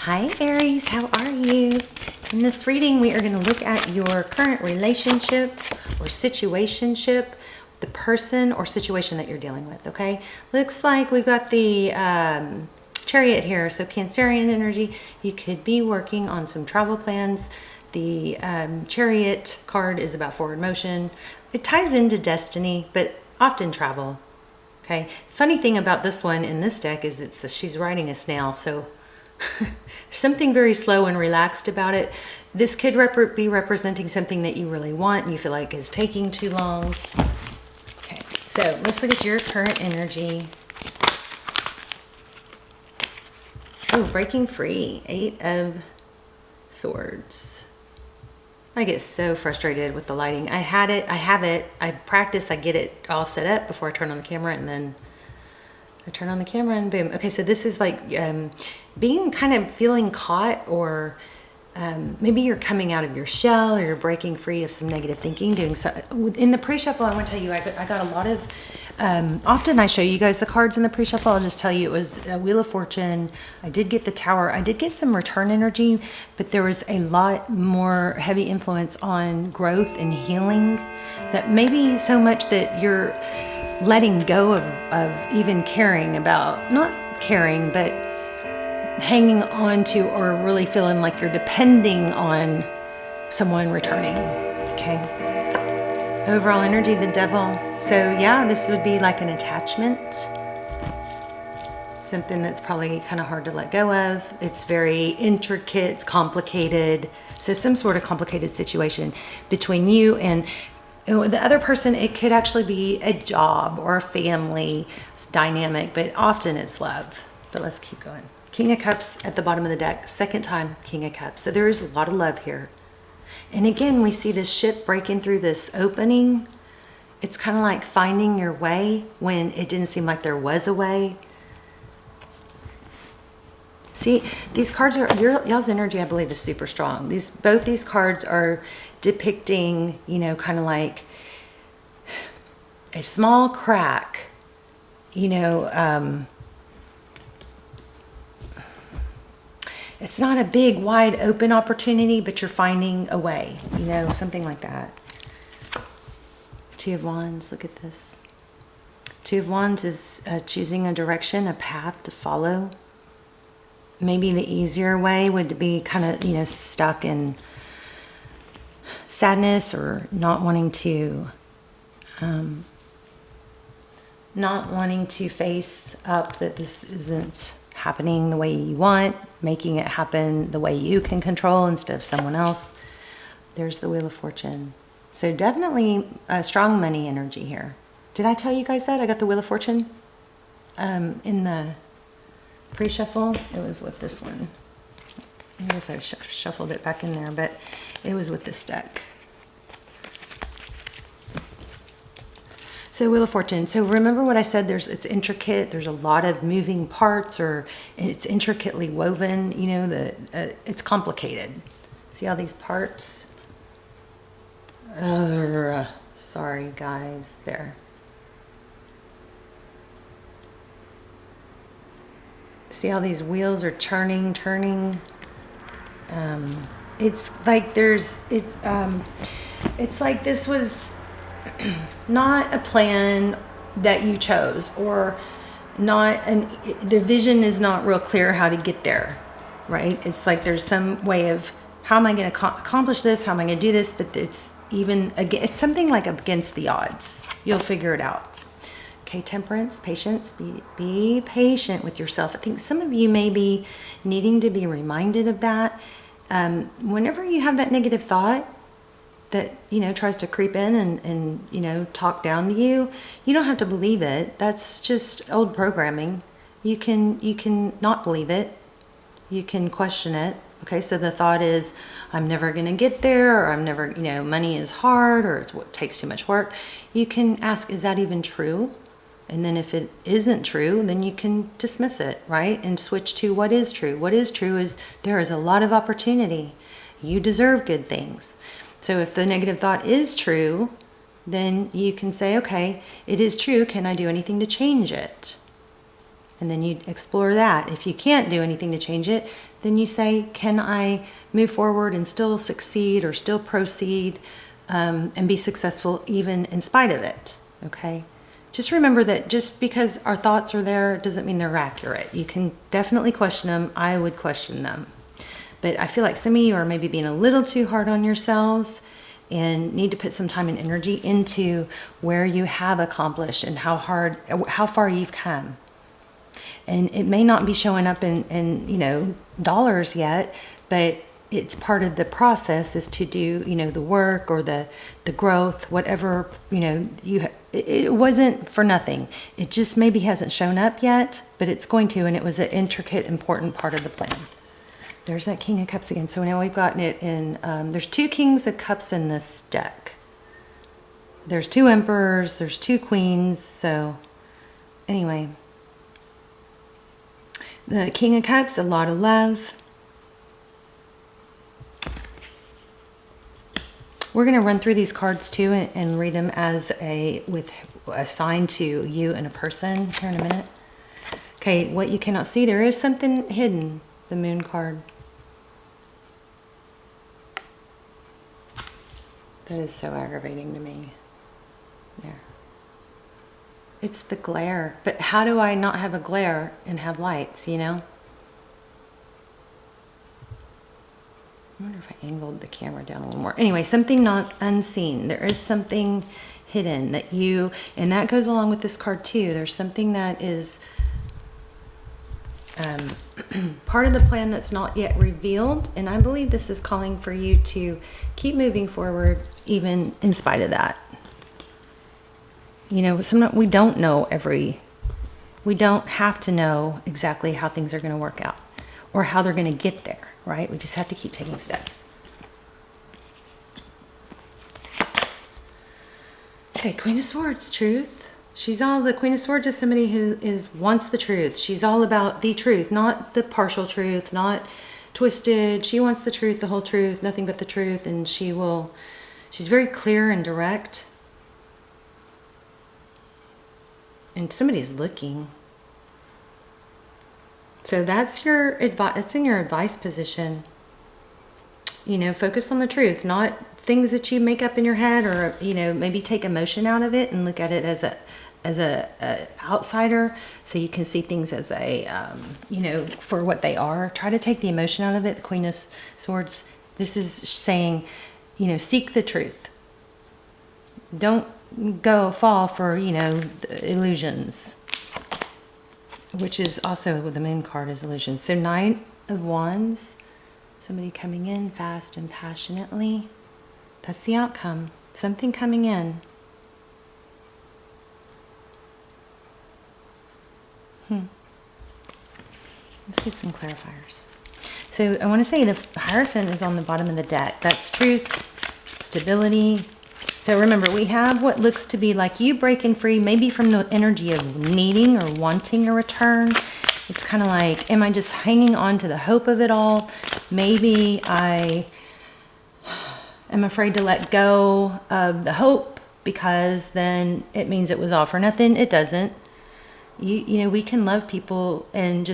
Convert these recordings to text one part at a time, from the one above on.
Hi Aries, how are you? In this reading, we are going to look at your current relationship or situationship, the person or situation that you're dealing with, okay? Looks like we've got the Chariot here, so Cancerian energy. You could be working on some travel plans. The Chariot card is about forward motion. It ties into destiny, but often travel, okay? Funny thing about this one in this deck is she's riding a snail, so something very slow and relaxed about it. This could be representing something that you really want and you feel like is taking too long. Okay, so let's look at your current energy. Oh, breaking free. 8 of Swords. I get so frustrated with the lighting. I have it, I practice, I get it all set up before I turn on the camera, and then I turn on the camera and boom. Okay, so this is like being kind of feeling caught, or maybe you're coming out of your shell, or you're breaking free of some negative thinking. Doing so in the pre-shuffle, I want to tell you, I got a lot of. Often I show you guys the cards in the pre-shuffle. I'll just tell you it was a Wheel of Fortune. I did get the Tower. I did get some return energy, but there was a lot more heavy influence on growth and healing. That maybe so much that you're letting go of even caring about, not caring, but hanging on to, or really feeling like you're depending on someone returning. Okay. Overall energy, the Devil. So yeah, this would be like an attachment. Something that's probably kind of hard to let go of. It's very intricate, it's complicated. So some sort of complicated situation between you and the other person. It could actually be a job or a family dynamic, but often it's love. But let's keep going. King of Cups at the bottom of the deck. Second time, King of Cups. So there is a lot of love here. And again, we see this ship breaking through this opening. It's kind of like finding your way when it didn't seem like there was a way. See, these cards are, y'all's energy, I believe, is super strong. Both these cards are depicting, you know, kind of like a small crack, you know, it's not a big, wide open opportunity, but you're finding a way, you know, something like that. Two of Wands, look at this. Two of Wands is choosing a direction, a path to follow. Maybe the easier way would be kind of, you know, stuck in sadness, or not wanting to face up that this isn't happening the way you want, making it happen the way you can control instead of someone else. There's the Wheel of Fortune. So definitely a strong money energy here. Did I tell you guys that? I got the Wheel of Fortune in the pre-shuffle. It was with this one. I guess I shuffled it back in there, but it was with this deck. So Wheel of Fortune. So remember what I said, it's intricate. There's a lot of moving parts, or it's intricately woven, you know, it's complicated. See all these parts? Sorry guys, there. See how these wheels are turning. It's like it's like this was not a plan that you chose, or the vision is not real clear how to get there, right? It's like there's some way of, how am I going to accomplish this? How am I going to do this? But it's something like against the odds. You'll figure it out. Okay, Temperance, patience. Be patient with yourself. I think some of you may be needing to be reminded of that. Whenever you have that negative thought that, you know, tries to creep in and you know, talk down to you, you don't have to believe it. That's just old programming. You can not believe it. You can question it. Okay, so the thought is, I'm never going to get there, or I'm never, you know, money is hard, or it takes too much work. You can ask, is that even true? And then if it isn't true, then you can dismiss it, right? And switch to what is true. What is true is there is a lot of opportunity. You deserve good things. So if the negative thought is true, then you can say, okay, it is true. Can I do anything to change it? And then you explore that. If you can't do anything to change it, then you say, can I move forward and still succeed or still proceed and be successful even in spite of it? Okay. Just remember that just because our thoughts are there doesn't mean they're accurate. You can definitely question them. I would question them. But I feel like some of you are maybe being a little too hard on yourselves and need to put some time and energy into where you have accomplished and how far you've come. And it may not be showing up in you know, dollars yet, but it's part of the process is to do, you know, the work or the growth, whatever, you know, it wasn't for nothing. It just maybe hasn't shown up yet, but it's going to, and it was an intricate, important part of the plan. There's that King of Cups again. So now we've gotten it in, there's 2 Kings of Cups in this deck. There's 2 Emperors, there's 2 Queens. So anyway, the King of Cups, a lot of love. We're going to run through these cards too and read them as with a sign to you and a person here in a minute. Okay, what you cannot see, there is something hidden. The Moon card. That is so aggravating to me. There. It's the glare. But how do I not have a glare and have lights, you know? I wonder if I angled the camera down a little more. Anyway, something not unseen. There is something hidden that you, and that goes along with this card too. There's something that is part of the plan that's not yet revealed. And I believe this is calling for you to keep moving forward, even in spite of that. You know, sometimes we don't know we don't have to know exactly how things are going to work out or how they're going to get there, right? We just have to keep taking steps. Okay, Queen of Swords, truth. The Queen of Swords is somebody who wants the truth. She's all about the truth, not the partial truth, not twisted. She wants the truth, the whole truth, nothing but the truth. And she's very clear and direct. And somebody's looking. So that's your advice. It's in your advice position. You know, focus on the truth, not things that you make up in your head, or, you know, maybe take emotion out of it and look at it as a outsider, so you can see things as you know, for what they are. Try to take the emotion out of it. The Queen of Swords, this is saying, you know, seek the truth. Don't fall for, you know, illusions, which is also with the Moon card is illusion. So Knight of Wands, somebody coming in fast and passionately. That's the outcome. Something coming in. Let's get some clarifiers. So I want to say the Hierophant is on the bottom of the deck. That's truth, stability. So remember, we have what looks to be like you breaking free, maybe from the energy of needing or wanting a return. It's kind of like, am I just hanging on to the hope of it all? Maybe I am afraid to let go of the hope because then it means it was all for nothing. It doesn't. You know, we can love people and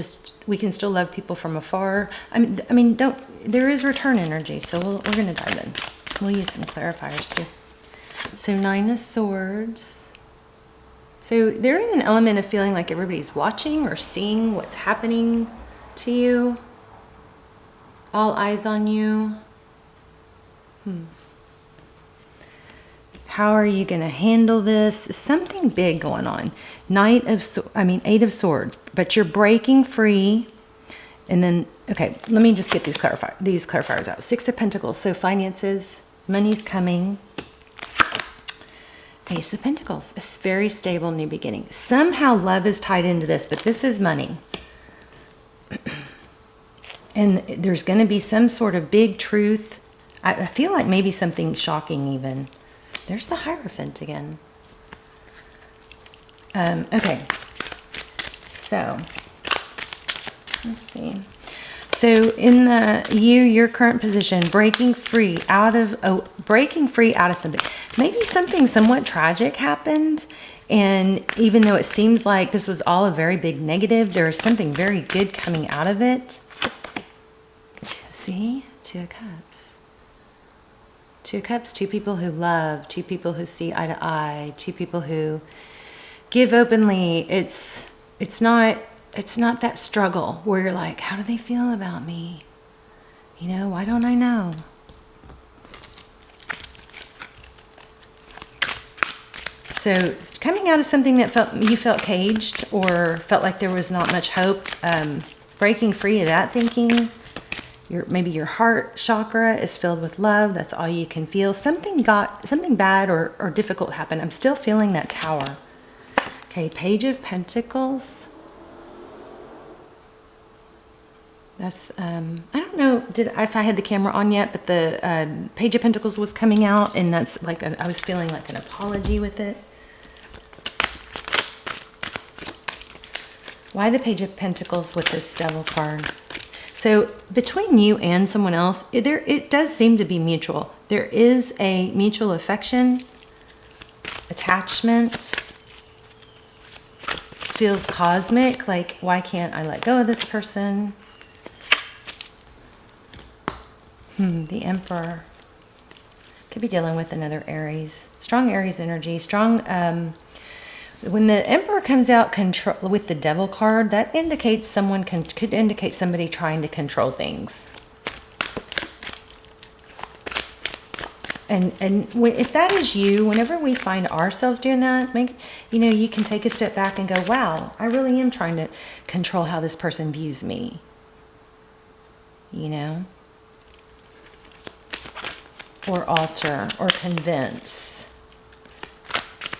we can still love people from afar. I mean, there is return energy. So we're going to dive in. We'll use some clarifiers too. So 9 of Swords. So there is an element of feeling like everybody's watching or seeing what's happening to you. All eyes on you. How are you going to handle this? Something big going on. 8 of Swords. But you're breaking free. And then, okay, let me just get these clarifiers out. 6 of Pentacles. So finances, money's coming. Ace of Pentacles. A very stable new beginning. Somehow love is tied into this, but this is money. And there's going to be some sort of big truth. I feel like maybe something shocking even. There's the Hierophant again. Okay. So, let's see. So in your current position, breaking free out of something. Maybe something somewhat tragic happened And even though it seems like this was all a very big negative, there is something very good coming out of it. See? Two of Cups. Two of Cups, two people who love, two people who see eye to eye, two people who give openly. It's not that struggle where you're like, how do they feel about me? You know, why don't I know? So coming out of something that you felt caged or felt like there was not much hope, breaking free of that thinking. Maybe your heart chakra is filled with love. That's all you can feel. Something bad or difficult happened. I'm still feeling that Tower. Okay, Page of Pentacles. That's, I don't know if I had the camera on yet, but the Page of Pentacles was coming out, and that's like, I was feeling like an apology with it. Why the Page of Pentacles with this Devil card? So between you and someone else, it does seem to be mutual. There is a mutual affection, attachment. Feels cosmic, like, why can't I let go of this person? The Emperor. Could be dealing with another Aries. Strong Aries energy. Strong, when the Emperor comes out with the Devil card, that indicates someone could indicate somebody trying to control things. And if that is you, whenever we find ourselves doing that, you can take a step back and go, wow, I really am trying to control how this person views me. You know? Or alter, or convince.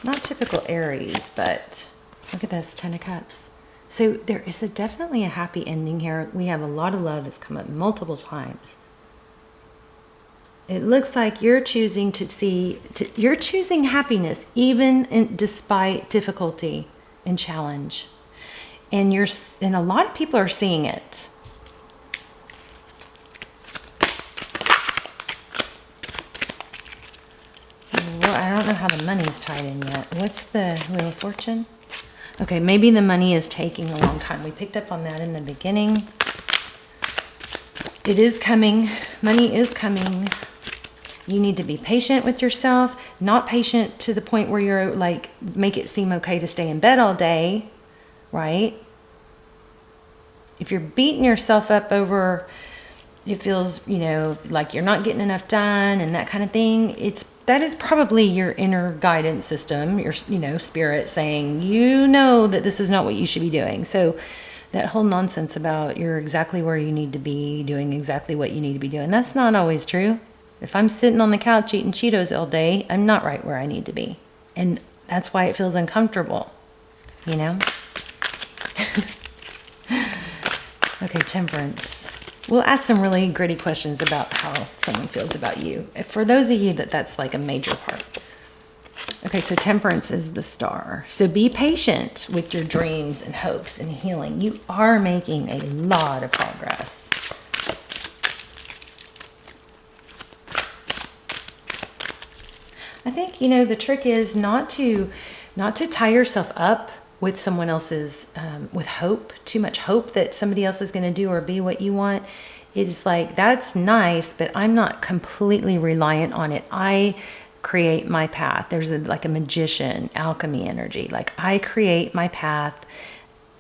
Not typical Aries, but look at this, Ten of Cups. So there is definitely a happy ending here. We have a lot of love that's come up multiple times. It looks like you're choosing you're choosing happiness, even despite difficulty and challenge. And a lot of people are seeing it. I don't know how the money's tied in yet. What's the Wheel of Fortune? Okay, maybe the money is taking a long time. We picked up on that in the beginning. It is coming. Money is coming. You need to be patient with yourself. Not patient to the point where you're like, make it seem okay to stay in bed all day, right? If you're beating yourself up over, it feels, like you're not getting enough done and that kind of thing, that is probably your inner guidance system, your, spirit saying, that this is not what you should be doing. So that whole nonsense about you're exactly where you need to be, doing exactly what you need to be doing, that's not always true. If I'm sitting on the couch eating Cheetos all day, I'm not right where I need to be. And that's why it feels uncomfortable, Okay, Temperance. We'll ask some really gritty questions about how someone feels about you. For those of you that's like a major part. Okay, so Temperance is the Star. So be patient with your dreams and hopes and healing. You are making a lot of progress. I think, the trick is not to tie yourself up with someone else's, with hope, too much hope that somebody else is going to do or be what you want. It is like, that's nice, but I'm not completely reliant on it. I create my path. There's like a magician, alchemy energy. Like, I create my path.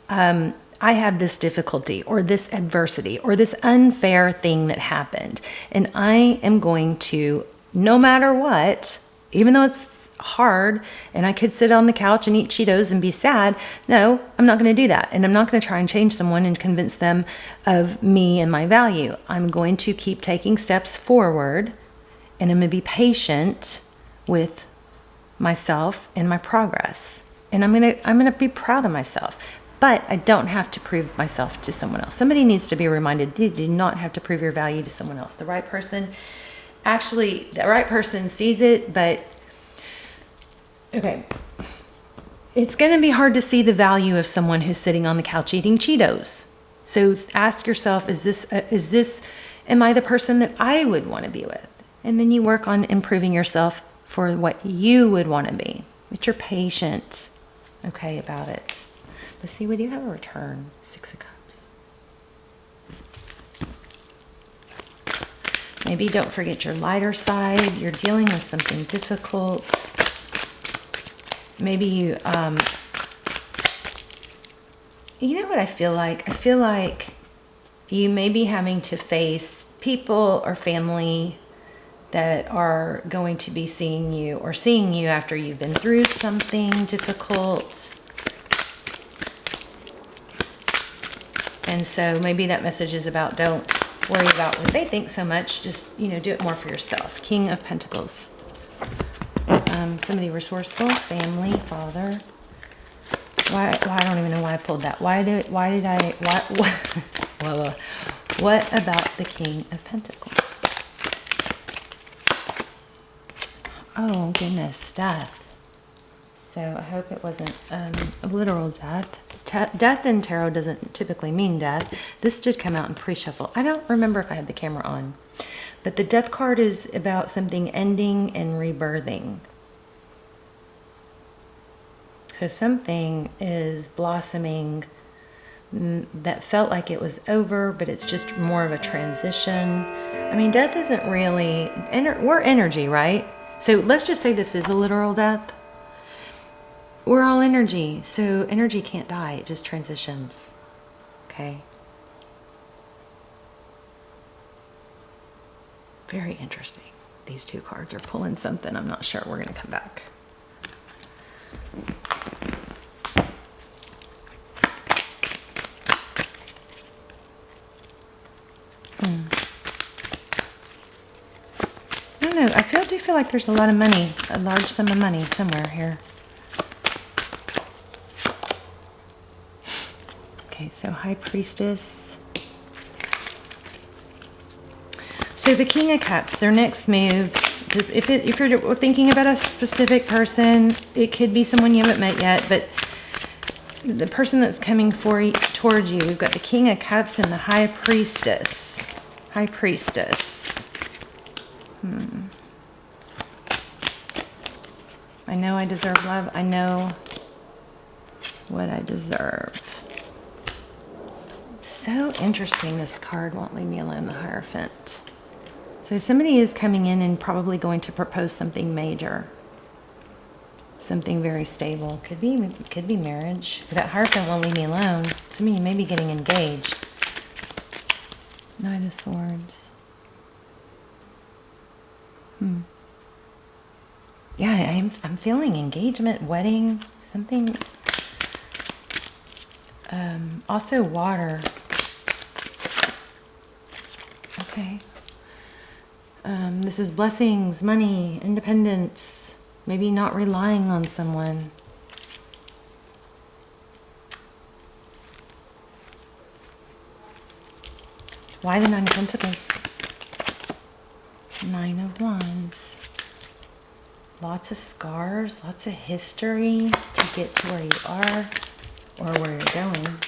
I have this difficulty or this adversity or this unfair thing that happened. And I am going to, no matter what, even though it's hard and I could sit on the couch and eat Cheetos and be sad, no, I'm not going to do that. And I'm not going to try and change someone and convince them of me and my value. I'm going to keep taking steps forward, and I'm going to be patient with myself and my progress. And I'm going to be proud of myself. But I don't have to prove myself to someone else. Somebody needs to be reminded, you do not have to prove your value to someone else. The right person sees it, but okay. It's going to be hard to see the value of someone who's sitting on the couch eating Cheetos. So ask yourself, am I the person that I would want to be with? And then you work on improving yourself for what you would want to be. But you're patient. okay about it. But see, we do have a return. 6 of Cups. Maybe don't forget your lighter side. You're dealing with something difficult. Maybe you, you know what I feel like? I feel like you may be having to face people or family that are going to be seeing you after you've been through something difficult. And so maybe that message is about don't worry about what they think so much. Just, you know, do it more for yourself. King of Pentacles. Somebody resourceful, family, father. Why I don't even know why I pulled that. What about the King of Pentacles? Oh, goodness, death. So I hope it wasn't a literal death. Death in tarot doesn't typically mean death. This did come out in pre-shuffle. I don't remember if I had the camera on. But the death card is about something ending and rebirthing. So something is blossoming that felt like it was over, but it's just more of a transition. I mean, death isn't really... we're energy, right? So let's just say this is a literal death. We're all energy, so energy can't die. It just transitions. Okay? Very interesting. These two cards are pulling something. I'm not sure. We're going to come back. I don't know. I do feel like there's a lot of money, a large sum of money somewhere here. Okay, so High Priestess. So the King of Cups, their next moves, if you're thinking about a specific person, it could be someone you haven't met yet, but the person that's coming towards you, we've got the King of Cups and the High Priestess. High Priestess. I know I deserve love. I know what I deserve. So interesting, this card won't leave me alone, the Hierophant. So somebody is coming in and probably going to propose something major. Something very stable. Could be marriage. That Hierophant won't leave me alone. Some of you may be getting engaged. Knight of Swords. Yeah, I'm feeling engagement, wedding, something. Also water. Okay. This is blessings, money, independence. Maybe not relying on someone. Why the Nine of Pentacles? Nine of Wands. Lots of scars, lots of history to get to where you are or where you're going.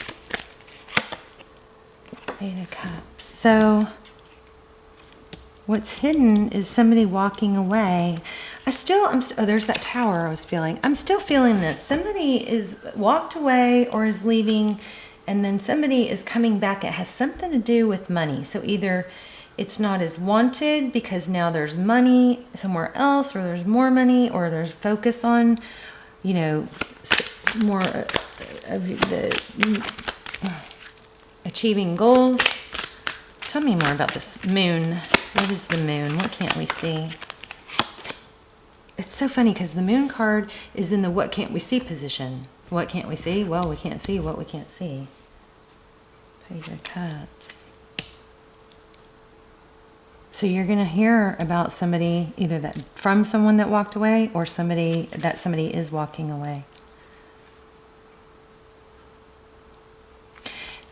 Eight of Cups. So what's hidden is somebody walking away. Oh, there's that tower I was feeling. I'm still feeling this. Somebody is walked away or is leaving, and then somebody is coming back. It has something to do with money. So either it's not as wanted because now there's money somewhere else, or there's more money, or there's focus on, you know, more of the achieving goals. Tell me more about this moon. What is the moon? What can't we see? It's so funny because the moon card is in the what can't we see position. What can't we see? Well, we can't see what we can't see. Page of Cups. So you're going to hear about somebody, either that from someone that walked away, or somebody is walking away.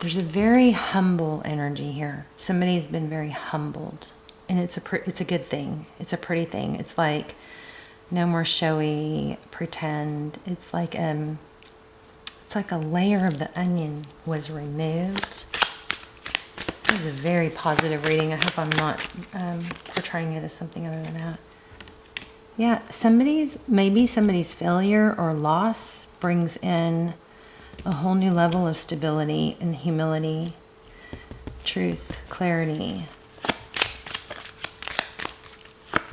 There's a very humble energy here. Somebody's been very humbled, and it's a good thing. It's a pretty thing. It's like no more showy pretend. It's like a layer of the onion was removed. This is a very positive reading. I hope I'm not portraying it as something other than that. Yeah, maybe somebody's failure or loss brings in a whole new level of stability and humility, truth, clarity.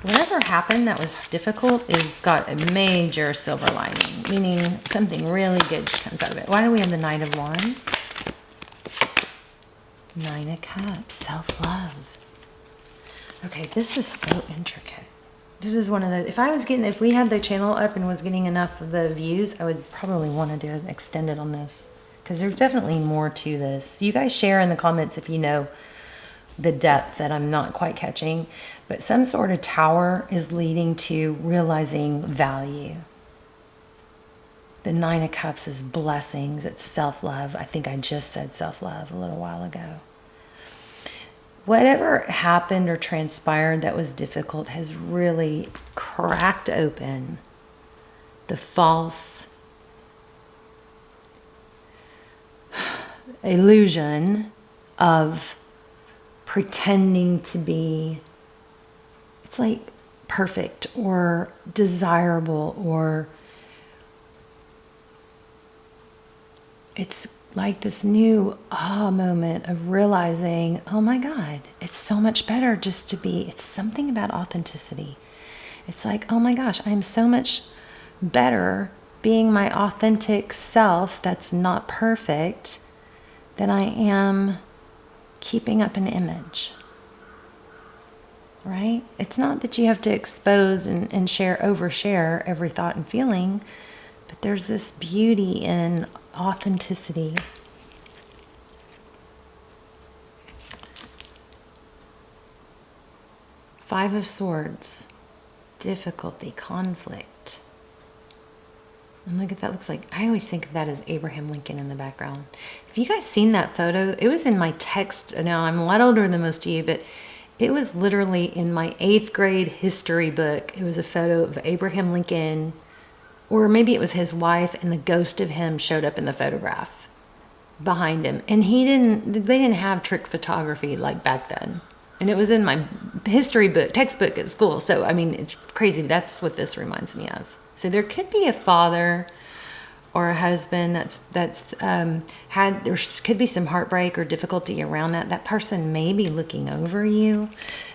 Whatever happened that was difficult is got a major silver lining, meaning something really good comes out of it. Why do we have the Knight of Wands? Nine of Cups, self-love. Okay, this is so intricate. This is one of the, if we had the channel up and was getting enough of the views, I would probably want to do an extended on this, because there's definitely more to this. You guys share in the comments if you know the depth that I'm not quite catching, but some sort of tower is leading to realizing value. The Nine of Cups is blessings, it's self-love. I think I just said self-love a little while ago. Whatever happened or transpired that was difficult has really cracked open the false illusion of pretending to be, it's like perfect or desirable, or it's like this new moment of realizing, oh my God, it's so much better just to be, it's something about authenticity. It's like, oh my gosh, I'm so much better being my authentic self that's not perfect than I am keeping up an image. Right? It's not that you have to expose and overshare every thought and feeling, but there's this beauty in authenticity. Five of Swords, difficulty, conflict. And look at that, looks like, I always think of that as Abraham Lincoln in the background. Have you guys seen that photo? It was in my text. Now, I'm a lot older than most of you, but it was literally in my 8th grade history book. It was a photo of Abraham Lincoln, or maybe it was his wife, and the ghost of him showed up in the photograph behind him. And they didn't have trick photography like back then. And it was in my history book, textbook at school. So, I mean, it's crazy. That's what this reminds me of. So there could be a father or a husband there could be some heartbreak or difficulty around that. That person may be looking over you.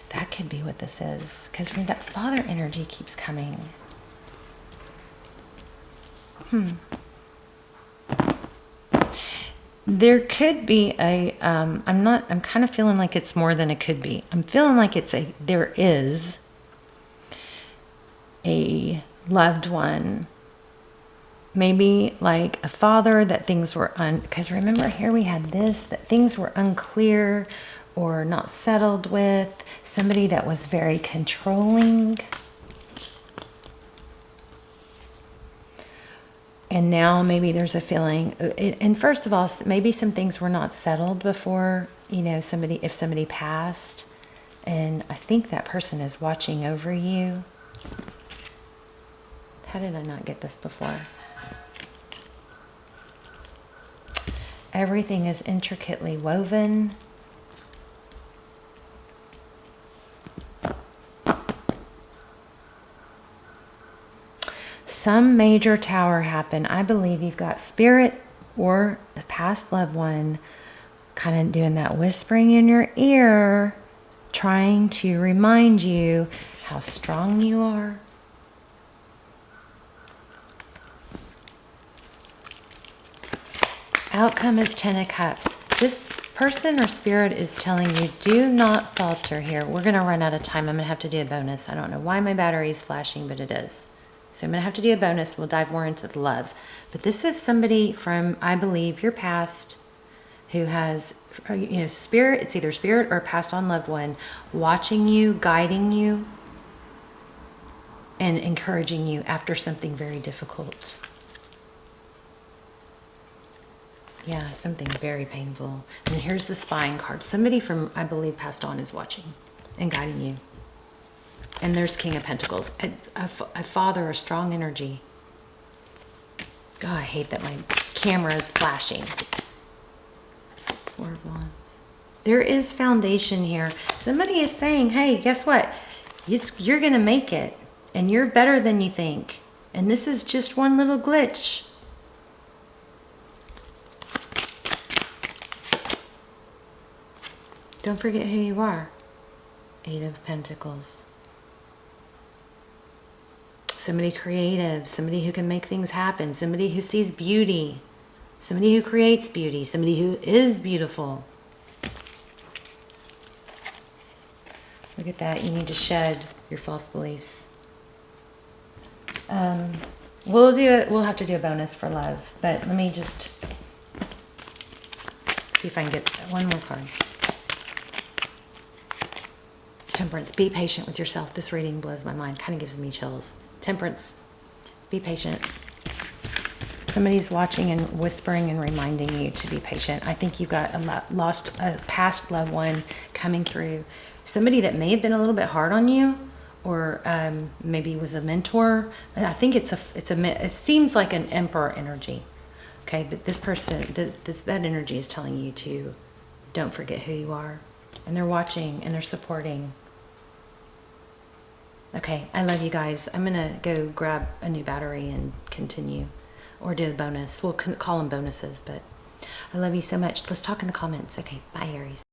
That could be what this is. Because that father energy keeps coming. There could be I'm kind of feeling like it's more than it could be. I'm feeling like there is a loved one, maybe like a father that things were because remember here we had this, that things were unclear or not settled with, somebody that was very controlling. And now maybe there's a feeling, and first of all, maybe some things were not settled before, if somebody passed, and I think that person is watching over you. How did I not get this before? Everything is intricately woven. Some major tower happened. I believe you've got spirit or the past loved one kind of doing that whispering in your ear, trying to remind you how strong you are. Outcome is 10 of Cups. This person or spirit is telling you, do not falter here. We're going to run out of time. I'm going to have to do a bonus. I don't know why my battery is flashing, but it is. So I'm going to have to do a bonus. We'll dive more into the love. But this is somebody from, I believe, your past who has, spirit. It's either spirit or a passed on loved one watching you, guiding you, and encouraging you after something very difficult. Yeah, something very painful. And here's the spying card. Somebody from, I believe, passed on is watching and guiding you. And there's King of Pentacles. A father, a strong energy. God, I hate that my camera is flashing. Four of Wands. There is foundation here. Somebody is saying, hey, guess what? You're going to make it. And you're better than you think. And this is just one little glitch. Don't forget who you are. 8 of Pentacles. Somebody creative, somebody who can make things happen, somebody who sees beauty, somebody who creates beauty, somebody who is beautiful. Look at that. You need to shed your false beliefs. We'll have to do a bonus for love, but let me just see if I can get one more card. Temperance. Be patient with yourself. This reading blows my mind. Kind of gives me chills. Temperance. Be patient. Somebody's watching and whispering and reminding you to be patient. I think you've got a past loved one coming through. Somebody that may have been a little bit hard on you, or maybe was a mentor. I think it seems like an Emperor energy. Okay, but this person, that energy is telling you to don't forget who you are, and they're watching and they're supporting. Okay, I love you guys. I'm gonna go grab a new battery and continue, or do a bonus. We'll call them bonuses, but I love you so much. Let's talk in the comments. Okay, bye, Aries.